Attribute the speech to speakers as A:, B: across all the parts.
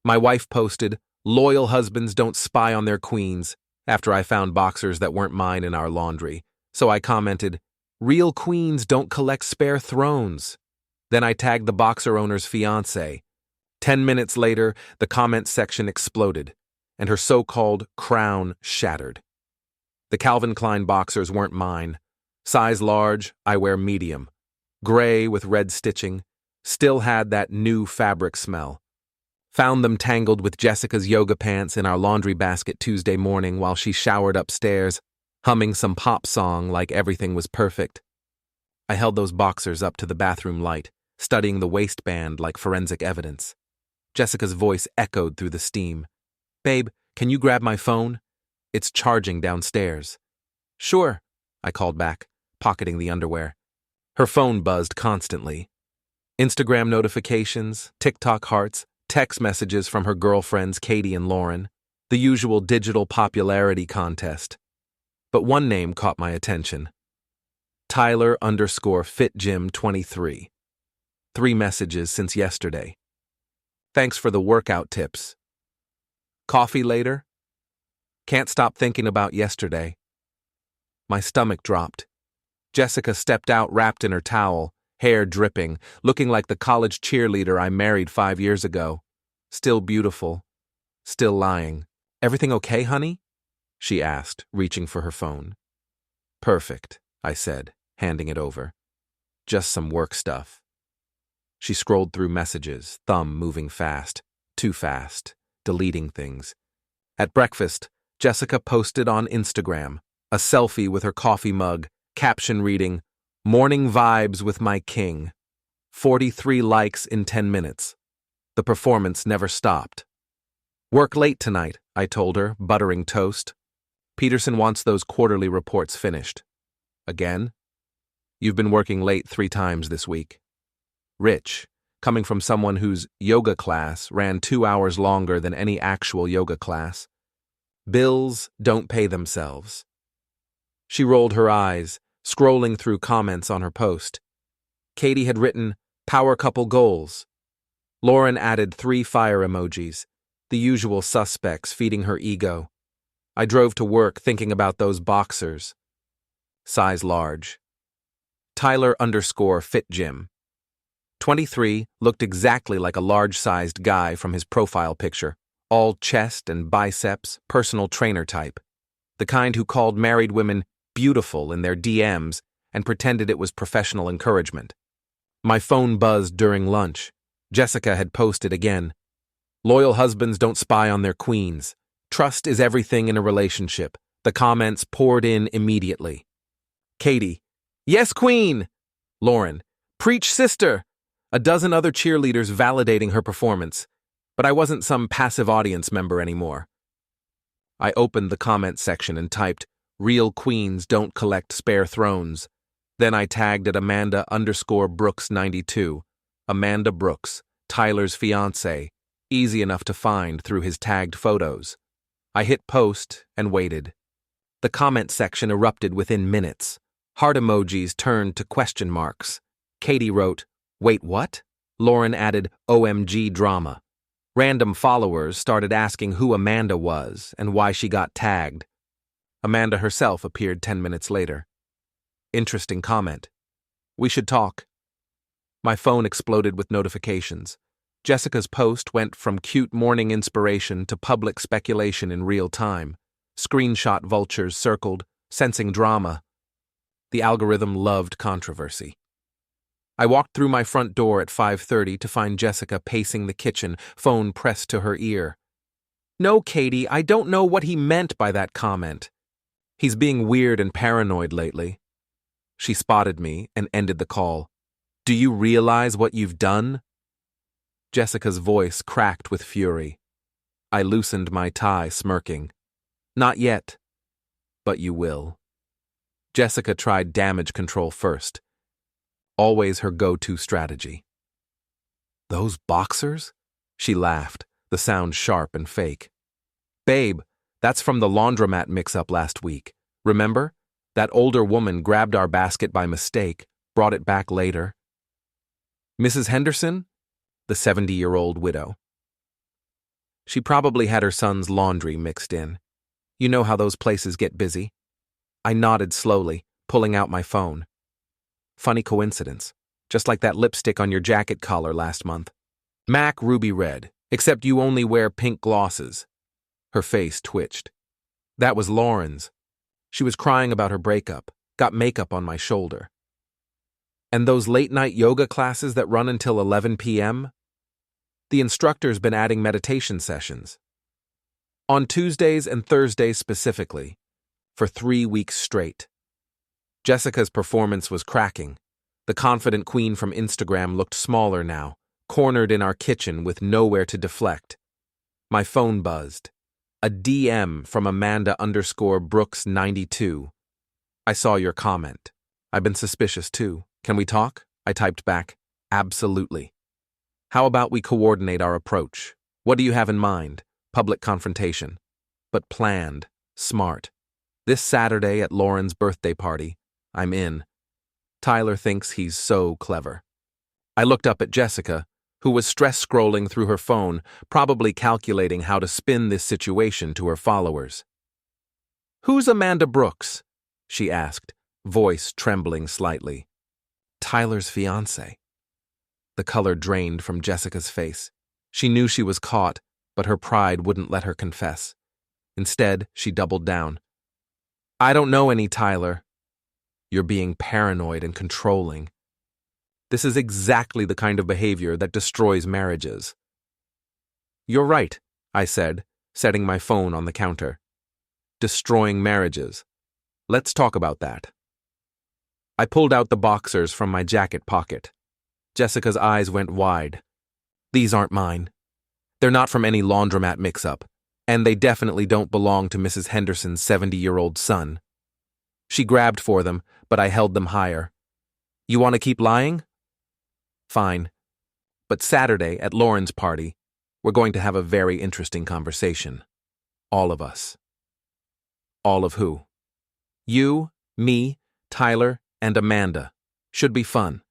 A: My wife posted, "Loyal husbands don't spy on their queens," after I found boxers that weren't mine in our laundry. So I commented, "Real queens don't collect spare thrones." Then I tagged the boxer owner's fiancé. 10 minutes later, the comment section exploded, and her so-called crown shattered. The Calvin Klein boxers weren't mine. Size large, I wear medium. Gray with red stitching, still had that new fabric smell. Found them tangled with Jessica's yoga pants in our laundry basket Tuesday morning while she showered upstairs, humming some pop song like everything was perfect. I held those boxers up to the bathroom light, studying the waistband like forensic evidence. Jessica's voice echoed through the steam. "Babe, can you grab my phone? It's charging downstairs." "Sure," I called back, pocketing the underwear. Her phone buzzed constantly. Instagram notifications, TikTok hearts, text messages from her girlfriends Katie and Lauren, the usual digital popularity contest. But one name caught my attention. Tyler_FitGym23. 3 messages since yesterday. "Thanks for the workout tips. Coffee later? Can't stop thinking about yesterday." My stomach dropped. Jessica stepped out wrapped in her towel, hair dripping, looking like the college cheerleader I married 5 years ago. Still beautiful. Still lying. "Everything okay, honey?" she asked, reaching for her phone. "Perfect," I said, handing it over. "Just some work stuff." She scrolled through messages, thumb moving fast, too fast, deleting things. At breakfast, Jessica posted on Instagram a selfie with her coffee mug, caption reading, "Morning vibes with my king." 43 likes in 10 minutes. The performance never stopped. "Work late tonight," I told her, buttering toast. "Peterson wants those quarterly reports finished." "Again?" "You've been working late 3 times this week." Rich, coming from someone whose yoga class ran 2 hours longer than any actual yoga class. Bills don't pay themselves. She rolled her eyes, scrolling through comments on her post. Katie had written, "Power couple goals." Lauren added 3 fire emojis, the usual suspects feeding her ego. I drove to work thinking about those boxers. Size large. Tyler_FitGym. 23 looked exactly like a large-sized guy from his profile picture, all chest and biceps, personal trainer type. The kind who called married women beautiful in their DMs and pretended it was professional encouragement. My phone buzzed during lunch. Jessica had posted again, "Loyal husbands don't spy on their queens. Trust is everything in a relationship." The comments poured in immediately. Katie, "Yes, queen!" Lauren, "Preach, sister!" A dozen other cheerleaders validating her performance, but I wasn't some passive audience member anymore. I opened the comment section and typed, "Real queens don't collect spare thrones." Then I tagged at Amanda_Brooks92. Amanda Brooks, Tyler's fiancée, easy enough to find through his tagged photos. I hit post and waited. The comment section erupted within minutes. Heart emojis turned to question marks. Katie wrote, "Wait, what?" Lauren added, "OMG drama." Random followers started asking who Amanda was and why she got tagged. Amanda herself appeared 10 minutes later. Interesting comment. "We should talk." My phone exploded with notifications. Jessica's post went from cute morning inspiration to public speculation in real time. Screenshot vultures circled, sensing drama. The algorithm loved controversy. I walked through my front door at 5:30 to find Jessica pacing the kitchen, phone pressed to her ear. "No, Katie, I don't know what he meant by that comment. He's being weird and paranoid lately." She spotted me and ended the call. "Do you realize what you've done?" Jessica's voice cracked with fury. I loosened my tie, smirking. "Not yet, but you will." Jessica tried damage control first. Always her go-to strategy. "Those boxers?" She laughed, the sound sharp and fake. "Babe, that's from the laundromat mix-up last week. Remember? That older woman grabbed our basket by mistake, brought it back later." "Mrs. Henderson?" The 70-year-old widow. She probably had her son's laundry mixed in. You know how those places get busy. I nodded slowly, pulling out my phone. Funny coincidence. Just like that lipstick on your jacket collar last month. MAC ruby red, except you only wear pink glosses. Her face twitched. That was Lauren's. She was crying about her breakup, got makeup on my shoulder. And those late-night yoga classes that run until 11 p.m.? The instructor's been adding meditation sessions. On Tuesdays and Thursdays specifically, for 3 weeks straight. Jessica's performance was cracking. The confident queen from Instagram looked smaller now, cornered in our kitchen with nowhere to deflect. My phone buzzed. A DM from Amanda_Brooks92. I saw your comment. I've been suspicious too. Can we talk? I typed back. Absolutely. How about we coordinate our approach? What do you have in mind? Public confrontation. But planned, smart. This Saturday at Lauren's birthday party, I'm in. Tyler thinks he's so clever. I looked up at Jessica, who was stress-scrolling through her phone, probably calculating how to spin this situation to her followers. "Who's Amanda Brooks?" she asked, voice trembling slightly. "Tyler's fiancé." The color drained from Jessica's face. She knew she was caught, but her pride wouldn't let her confess. Instead, she doubled down. "I don't know any Tyler." "You're being paranoid and controlling. This is exactly the kind of behavior that destroys marriages." "You're right," I said, setting my phone on the counter. "Destroying marriages. Let's talk about that." I pulled out the boxers from my jacket pocket. Jessica's eyes went wide. "These aren't mine. They're not from any laundromat mix-up, and they definitely don't belong to Mrs. Henderson's 70-year-old son." She grabbed for them, but I held them higher. "You want to keep lying? Fine. But Saturday, at Lauren's party, we're going to have a very interesting conversation. All of us." "All of who?" "You, me, Tyler, and Amanda. Should be fun."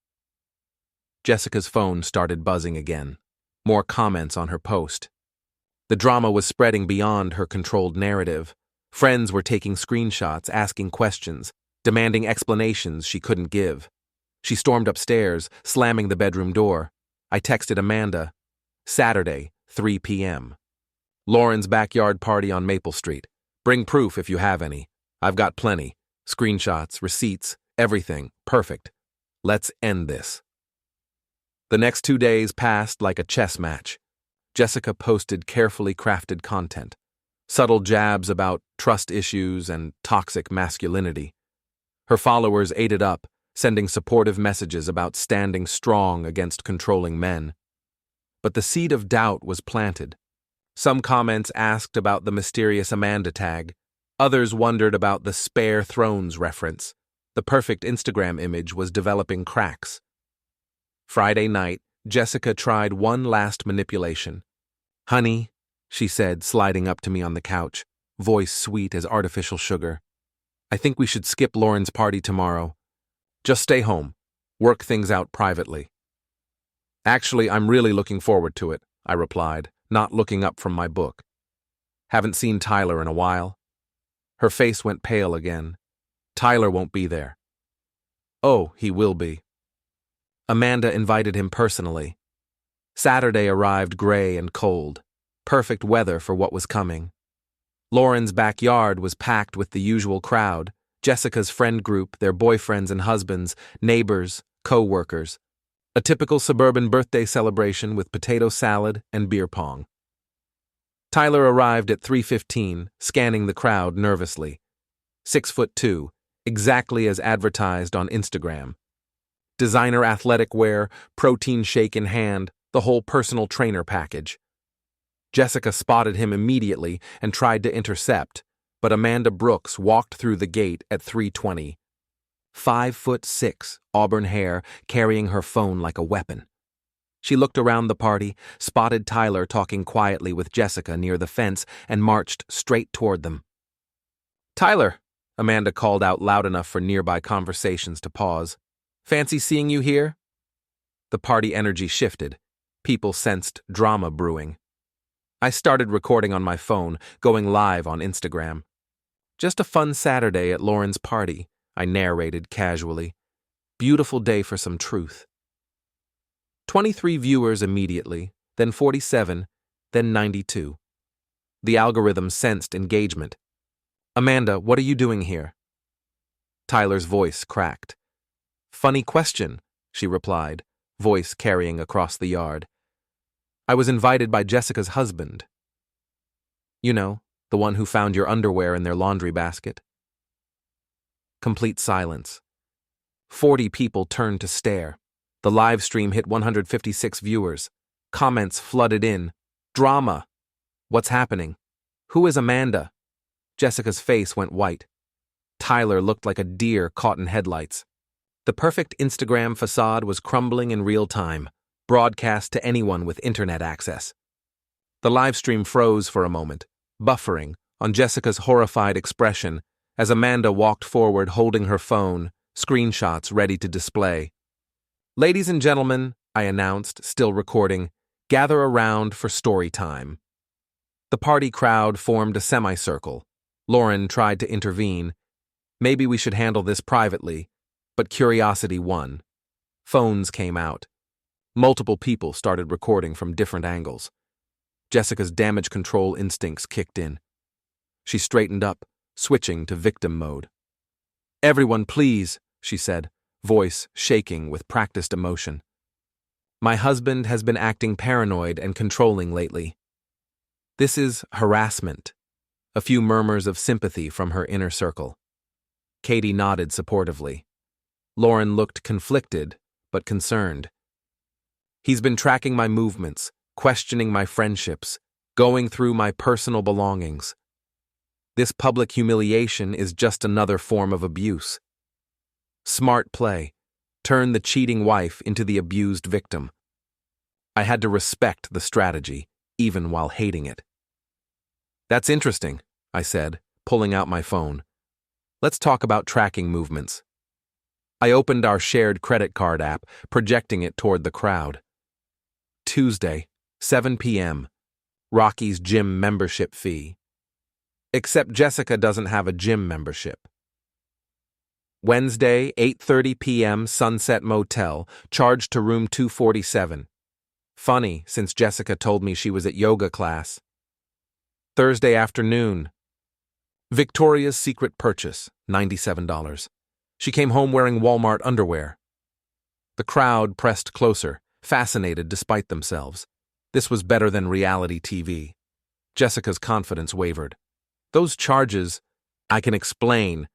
A: Jessica's phone started buzzing again. More comments on her post. The drama was spreading beyond her controlled narrative. Friends were taking screenshots, asking questions, demanding explanations she couldn't give. She stormed upstairs, slamming the bedroom door. I texted Amanda. Saturday, 3 p.m. Lauren's backyard party on Maple Street. Bring proof if you have any. I've got plenty. Screenshots, receipts, everything. Perfect. Let's end this. The next 2 days passed like a chess match. Jessica posted carefully crafted content. Subtle jabs about trust issues and toxic masculinity. Her followers ate it up, sending supportive messages about standing strong against controlling men. But the seed of doubt was planted. Some comments asked about the mysterious Amanda tag. Others wondered about the Spare Thrones reference. The perfect Instagram image was developing cracks. Friday night, Jessica tried one last manipulation. "Honey," she said, sliding up to me on the couch, voice sweet as artificial sugar. "I think we should skip Lauren's party tomorrow. Just stay home. Work things out privately." "Actually, I'm really looking forward to it," I replied, not looking up from my book. "Haven't seen Tyler in a while." Her face went pale again. "Tyler won't be there." "Oh, he will be." Amanda invited him personally. Saturday arrived gray and cold. Perfect weather for what was coming. Lauren's backyard was packed with the usual crowd. Jessica's friend group, their boyfriends and husbands, neighbors, co-workers. A typical suburban birthday celebration with potato salad and beer pong. Tyler arrived at 3:15, scanning the crowd nervously. 6'2", exactly as advertised on Instagram. Designer athletic wear, protein shake in hand, the whole personal trainer package. Jessica spotted him immediately and tried to intercept, but Amanda Brooks walked through the gate at 3:20. 5'6", auburn hair, carrying her phone like a weapon. She looked around the party, spotted Tyler talking quietly with Jessica near the fence, and marched straight toward them. "Tyler," Amanda called out loud enough for nearby conversations to pause. "Fancy seeing you here?" The party energy shifted. People sensed drama brewing. I started recording on my phone, going live on Instagram. Just a fun Saturday at Lauren's party, I narrated casually. Beautiful day for some truth. 23 viewers immediately, then 47, then 92. The algorithm sensed engagement. Amanda, what are you doing here? Tyler's voice cracked. Funny question, she replied, voice carrying across the yard. I was invited by Jessica's husband. You know, the one who found your underwear in their laundry basket. Complete silence. 40 people turned to stare. The live stream hit 156 viewers. Comments flooded in. Drama. What's happening? Who is Amanda? Jessica's face went white. Tyler looked like a deer caught in headlights. The perfect Instagram facade was crumbling in real time, broadcast to anyone with internet access. The live stream froze for a moment, buffering on Jessica's horrified expression as Amanda walked forward holding her phone, screenshots ready to display. Ladies and gentlemen, I announced, still recording, gather around for story time. The party crowd formed a semicircle. Lauren tried to intervene. Maybe we should handle this privately, but curiosity won. Phones came out. Multiple people started recording from different angles. Jessica's damage control instincts kicked in. She straightened up, switching to victim mode. Everyone, please, she said, voice shaking with practiced emotion. My husband has been acting paranoid and controlling lately. This is harassment. A few murmurs of sympathy from her inner circle. Katie nodded supportively. Lauren looked conflicted, but concerned. He's been tracking my movements, questioning my friendships, going through my personal belongings. This public humiliation is just another form of abuse. Smart play. Turn the cheating wife into the abused victim. I had to respect the strategy, even while hating it. That's interesting, I said, pulling out my phone. Let's talk about tracking movements. I opened our shared credit card app, projecting it toward the crowd. Tuesday, 7 p.m. Rocky's gym membership fee. Except Jessica doesn't have a gym membership. Wednesday, 8:30 p.m. Sunset Motel, charged to room 247. Funny, since Jessica told me she was at yoga class. Thursday afternoon. Victoria's Secret purchase, $97. She came home wearing Walmart underwear. The crowd pressed closer, fascinated despite themselves. This was better than reality TV. Jessica's confidence wavered. Those charges, I can explain.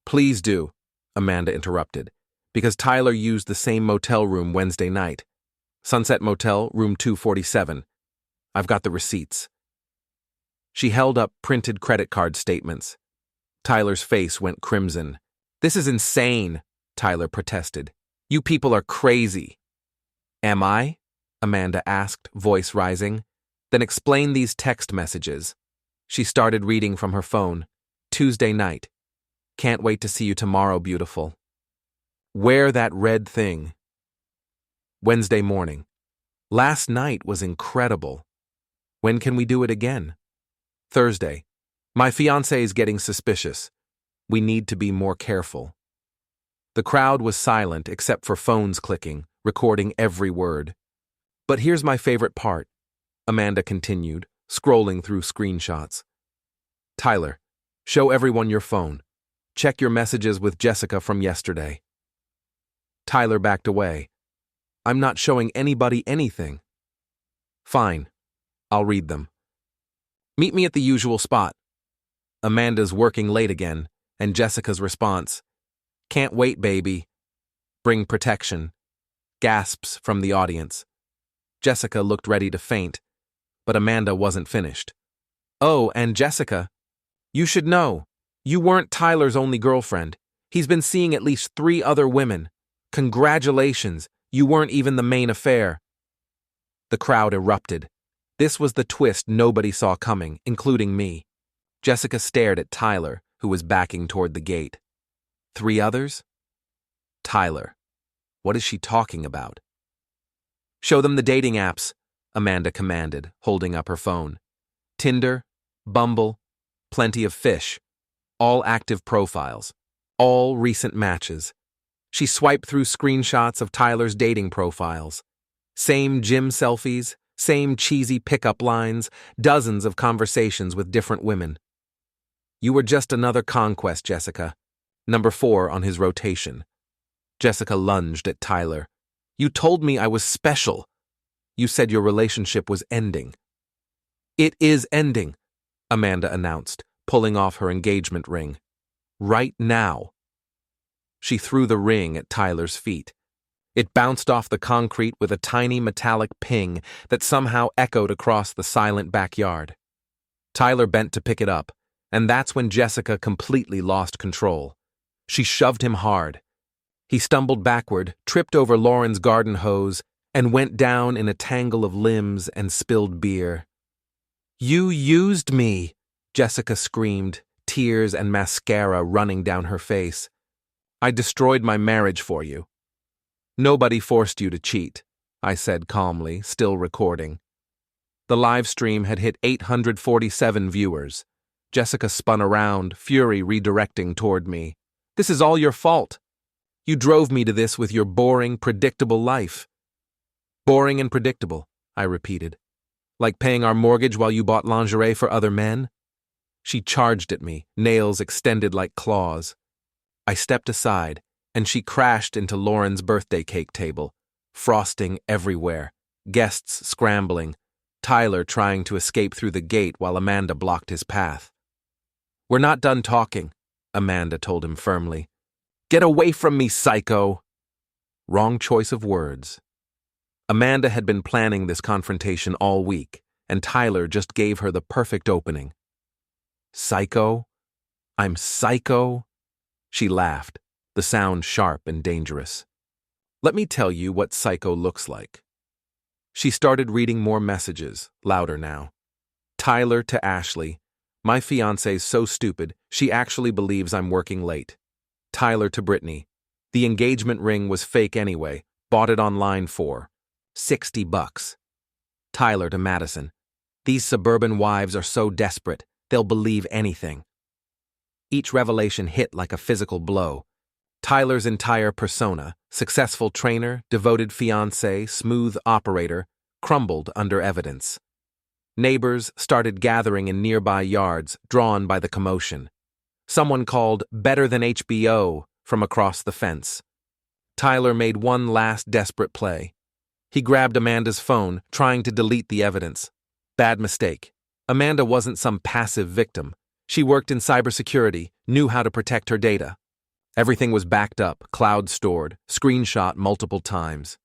A: Please do, Amanda interrupted, because Tyler used the same motel room Wednesday night. Sunset Motel, room 247. I've got the receipts. She held up printed credit card statements. Tyler's face went crimson. This is insane, Tyler protested. You people are crazy. Am I? Amanda asked, voice rising. Then explain these text messages. She started reading from her phone. Tuesday night. Can't wait to see you tomorrow, beautiful. Wear that red thing. Wednesday morning. Last night was incredible. When can we do it again? Thursday. My fiancé is getting suspicious. We need to be more careful. The crowd was silent except for phones clicking, recording every word. But here's my favorite part, Amanda continued, scrolling through screenshots. Tyler, show everyone your phone. Check your messages with Jessica from yesterday. Tyler backed away. I'm not showing anybody anything. Fine. I'll read them. Meet me at the usual spot. Amanda's working late again, and Jessica's response. Can't wait, baby. Bring protection. Gasps from the audience. Jessica looked ready to faint, but Amanda wasn't finished. Oh, and Jessica, you should know. You weren't Tyler's only girlfriend. He's been seeing at least 3 other women. Congratulations, you weren't even the main affair. The crowd erupted. This was the twist nobody saw coming, including me. Jessica stared at Tyler, who was backing toward the gate. 3 others? Tyler. What is she talking about? Show them the dating apps. Amanda commanded, holding up her phone. Tinder, Bumble, plenty of fish. All active profiles. All recent matches. She swiped through screenshots of Tyler's dating profiles. Same gym selfies, same cheesy pickup lines, dozens of conversations with different women. You were just another conquest, Jessica. Number 4 on his rotation. Jessica lunged at Tyler. You told me I was special. You said your relationship was ending. It is ending, Amanda announced, pulling off her engagement ring. Right now. She threw the ring at Tyler's feet. It bounced off the concrete with a tiny metallic ping that somehow echoed across the silent backyard. Tyler bent to pick it up, and that's when Jessica completely lost control. She shoved him hard. He stumbled backward, tripped over Lauren's garden hose, and went down in a tangle of limbs and spilled beer. You used me, Jessica screamed, tears and mascara running down her face. I destroyed my marriage for you. Nobody forced you to cheat, I said calmly, still recording. The live stream had hit 847 viewers. Jessica spun around, fury redirecting toward me. This is all your fault. You drove me to this with your boring, predictable life. Boring and predictable, I repeated. Like paying our mortgage while you bought lingerie for other men? She charged at me, nails extended like claws. I stepped aside, and she crashed into Lauren's birthday cake table, frosting everywhere, guests scrambling, Tyler trying to escape through the gate while Amanda blocked his path. We're not done talking, Amanda told him firmly. Get away from me, psycho! Wrong choice of words. Amanda had been planning this confrontation all week, and Tyler just gave her the perfect opening. Psycho? I'm psycho? She laughed, the sound sharp and dangerous. Let me tell you what psycho looks like. She started reading more messages, louder now. Tyler to Ashley. My fiance's so stupid, she actually believes I'm working late. Tyler to Brittany. The engagement ring was fake anyway, bought it online for $60. Tyler to Madison. These suburban wives are so desperate, they'll believe anything. Each revelation hit like a physical blow. Tyler's entire persona, successful trainer, devoted fiancé, smooth operator, crumbled under evidence. Neighbors started gathering in nearby yards, drawn by the commotion. Someone called "Better Than HBO" from across the fence. Tyler made one last desperate play. He grabbed Amanda's phone, trying to delete the evidence. Bad mistake. Amanda wasn't some passive victim. She worked in cybersecurity, knew how to protect her data. Everything was backed up, cloud stored, screenshot multiple times.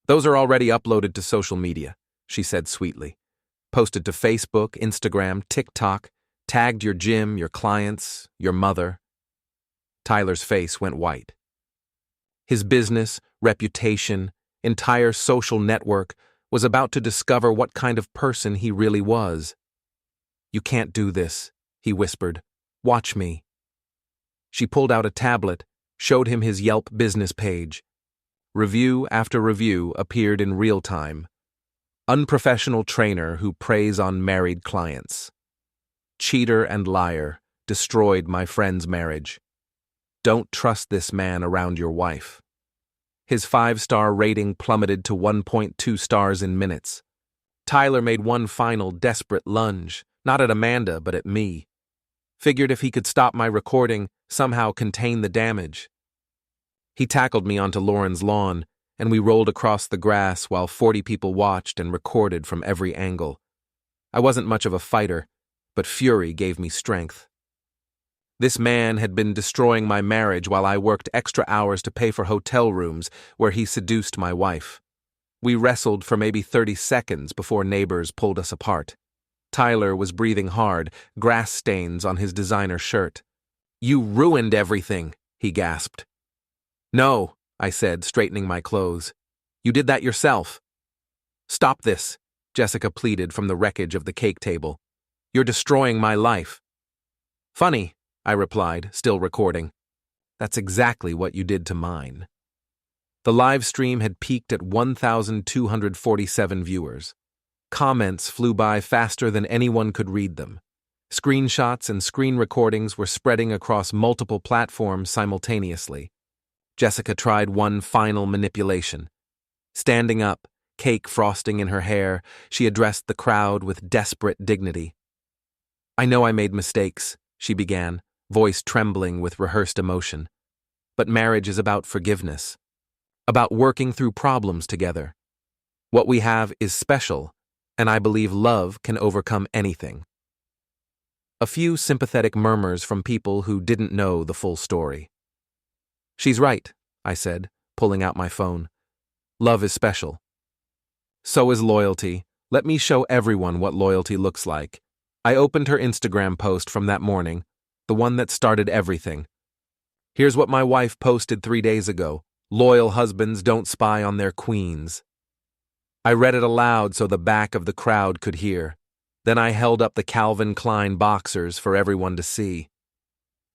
A: Those are already uploaded to social media, she said sweetly. Posted to Facebook, Instagram, TikTok, tagged your gym, your clients, your mother. Tyler's face went white. His business, reputation, entire social network was about to discover what kind of person he really was. You can't do this, he whispered. Watch me. She pulled out a tablet, showed him his Yelp business page. Review after review appeared in real time. Unprofessional trainer who preys on married clients. Cheater and liar, destroyed my friend's marriage. Don't trust this man around your wife. His 5-star rating plummeted to 1.2 stars in minutes. Tyler made one final desperate lunge, not at Amanda, but at me. Figured if he could stop my recording, somehow contain the damage. He tackled me onto Lauren's lawn, and we rolled across the grass while 40 people watched and recorded from every angle. I wasn't much of a fighter, but fury gave me strength. This man had been destroying my marriage while I worked extra hours to pay for hotel rooms where he seduced my wife. We wrestled for maybe 30 seconds before neighbors pulled us apart. Tyler was breathing hard, grass stains on his designer shirt. You ruined everything, he gasped. No, I said, straightening my clothes. You did that yourself. Stop this, Jessica pleaded from the wreckage of the cake table. You're destroying my life. Funny, I replied, still recording. That's exactly what you did to mine. The live stream had peaked at 1,247 viewers. Comments flew by faster than anyone could read them. Screenshots and screen recordings were spreading across multiple platforms simultaneously. Jessica tried one final manipulation. Standing up, cake frosting in her hair, she addressed the crowd with desperate dignity. "I know I made mistakes," she began, voice trembling with rehearsed emotion. "But marriage is about forgiveness, about working through problems together. What we have is special, and I believe love can overcome anything." A few sympathetic murmurs from people who didn't know the full story. "She's right," I said, pulling out my phone. "Love is special. So is loyalty. Let me show everyone what loyalty looks like." I opened her Instagram post from that morning, the one that started everything. "Here's what my wife posted 3 days ago. Loyal husbands don't spy on their queens." I read it aloud so the back of the crowd could hear. Then I held up the Calvin Klein boxers for everyone to see.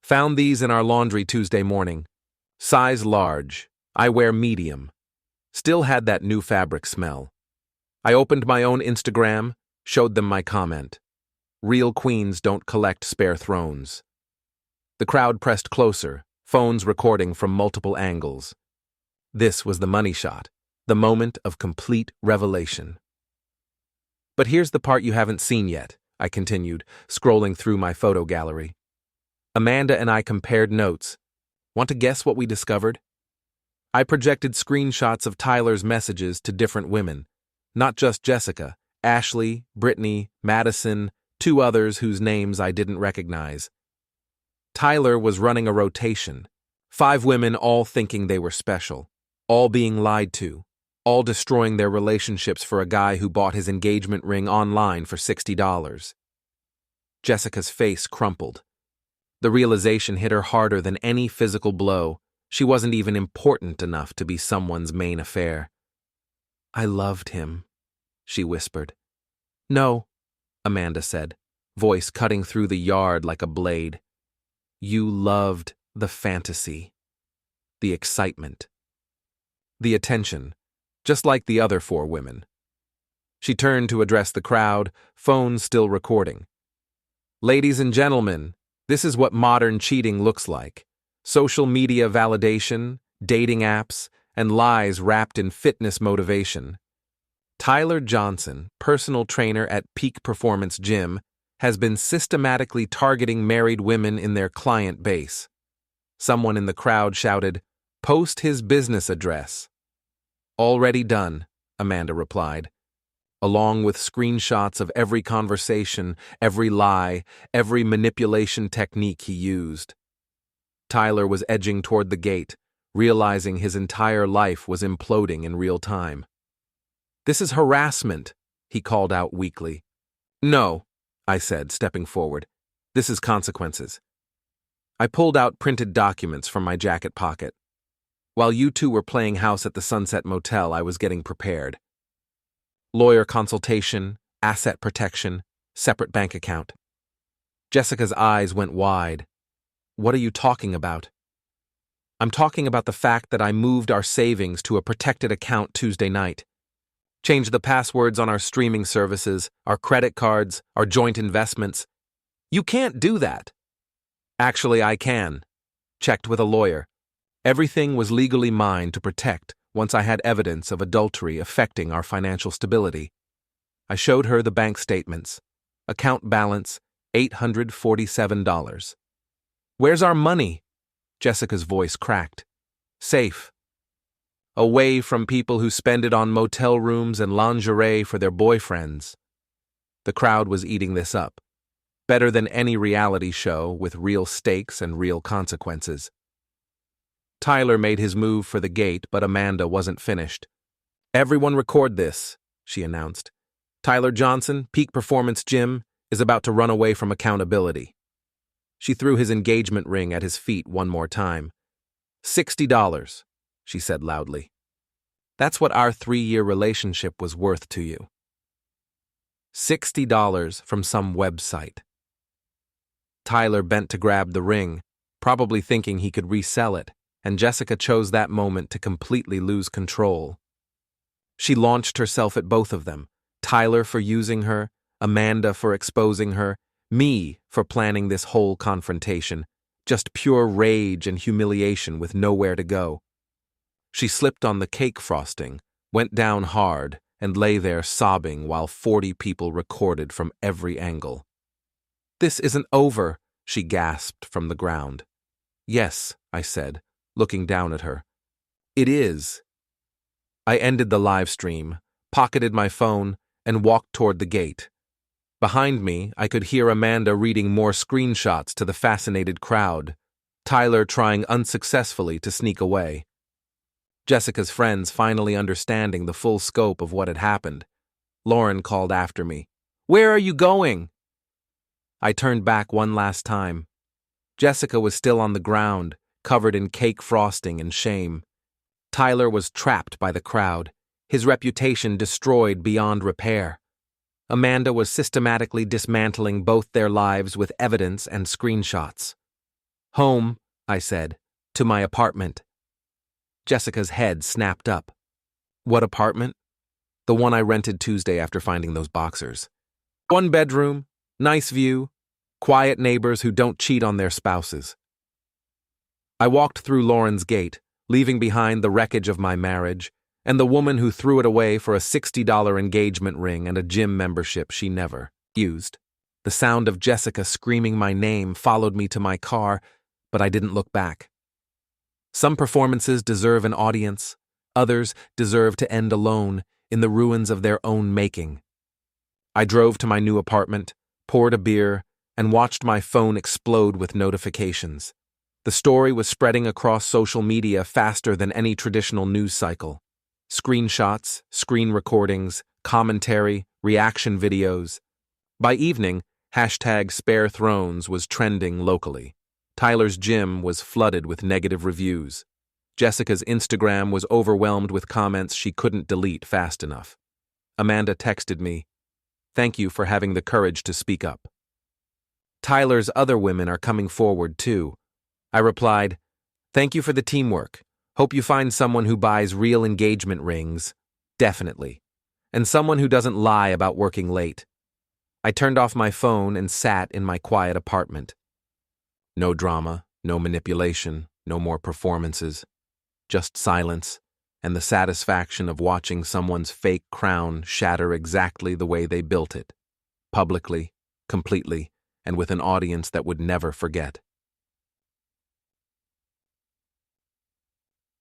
A: "Found these in our laundry Tuesday morning. Size large. I wear medium." Still had that new fabric smell. I opened my own Instagram, showed them my comment. "Real queens don't collect spare thrones." The crowd pressed closer, phones recording from multiple angles. This was the money shot, the moment of complete revelation. "But here's the part you haven't seen yet," I continued, scrolling through my photo gallery. Amanda and I compared notes. Want to guess what we discovered? I projected screenshots of Tyler's messages to different women, not just Jessica, Ashley, Brittany, Madison, 2 others whose names I didn't recognize. Tyler was running a rotation, 5 women all thinking they were special, all being lied to, all destroying their relationships for a guy who bought his engagement ring online for $60. Jessica's face crumpled. The realization hit her harder than any physical blow. She wasn't even important enough to be someone's main affair. "I loved him," she whispered. "No," Amanda said, voice cutting through the yard like a blade. "You loved the fantasy, the excitement, the attention, just like the other 4 women." She turned to address the crowd, phone still recording. "Ladies and gentlemen, this is what modern cheating looks like. Social media validation, dating apps, and lies wrapped in fitness motivation. Tyler Johnson, personal trainer at Peak Performance Gym, has been systematically targeting married women in their client base." Someone in the crowd shouted, "Post his business address." "Already done," Amanda replied, along with screenshots of every conversation, every lie, every manipulation technique he used. Tyler was edging toward the gate, realizing his entire life was imploding in real time. "This is harassment," he called out weakly. "No," I said, stepping forward. "This is consequences." I pulled out printed documents from my jacket pocket. While you 2 were playing house at the Sunset Motel, I was getting prepared. Lawyer consultation, asset protection, separate bank account. Jessica's eyes went wide. "What are you talking about?" "I'm talking about the fact that I moved our savings to a protected account Tuesday night. Changed the passwords on our streaming services, our credit cards, our joint investments. You can't do that." "Actually, I can. Checked with a lawyer. Everything was legally mine to protect once I had evidence of adultery affecting our financial stability." I showed her the bank statements. Account balance, $847. "Where's our money?" Jessica's voice cracked. "Safe. Away from people who spend it on motel rooms and lingerie for their boyfriends." The crowd was eating this up. Better than any reality show with real stakes and real consequences. Tyler made his move for the gate, but Amanda wasn't finished. "Everyone record this," she announced. "Tyler Johnson, Peak Performance Gym, is about to run away from accountability." She threw his engagement ring at his feet one more time. $60, she said loudly. "That's what our 3-year relationship was worth to you." $60 from some website. Tyler bent to grab the ring, probably thinking he could resell it, and Jessica chose that moment to completely lose control. She launched herself at both of them, Tyler for using her, Amanda for exposing her, me for planning this whole confrontation, just pure rage and humiliation with nowhere to go. She slipped on the cake frosting, went down hard, and lay there sobbing while 40 people recorded from every angle. "This isn't over," she gasped from the ground. "Yes," I said, looking down at her. "It is." I ended the live stream, pocketed my phone, and walked toward the gate. Behind me, I could hear Amanda reading more screenshots to the fascinated crowd, Tyler trying unsuccessfully to sneak away. Jessica's friends finally understanding the full scope of what had happened. Lauren called after me. "Where are you going?" I turned back one last time. Jessica was still on the ground, covered in cake frosting and shame. Tyler was trapped by the crowd, his reputation destroyed beyond repair. Amanda was systematically dismantling both their lives with evidence and screenshots. "Home," I said, "to my apartment." Jessica's head snapped up. "What apartment?" "The one I rented Tuesday after finding those boxers. 1 bedroom, nice view, quiet neighbors who don't cheat on their spouses." I walked through Lauren's gate, leaving behind the wreckage of my marriage, and the woman who threw it away for a $60 engagement ring and a gym membership she never used. The sound of Jessica screaming my name followed me to my car, but I didn't look back. Some performances deserve an audience, others deserve to end alone, in the ruins of their own making. I drove to my new apartment, poured a beer, and watched my phone explode with notifications. The story was spreading across social media faster than any traditional news cycle. Screenshots, screen recordings, commentary, reaction videos. By evening, #SpareThrones was trending locally. Tyler's gym was flooded with negative reviews. Jessica's Instagram was overwhelmed with comments she couldn't delete fast enough. Amanda texted me, "Thank you for having the courage to speak up." Tyler's other women are coming forward too. I replied, "Thank you for the teamwork. Hope you find someone who buys real engagement rings, definitely, and someone who doesn't lie about working late." I turned off my phone and sat in my quiet apartment. No drama, no manipulation, no more performances. Just silence and the satisfaction of watching someone's fake crown shatter exactly the way they built it. Publicly, completely, and with an audience that would never forget.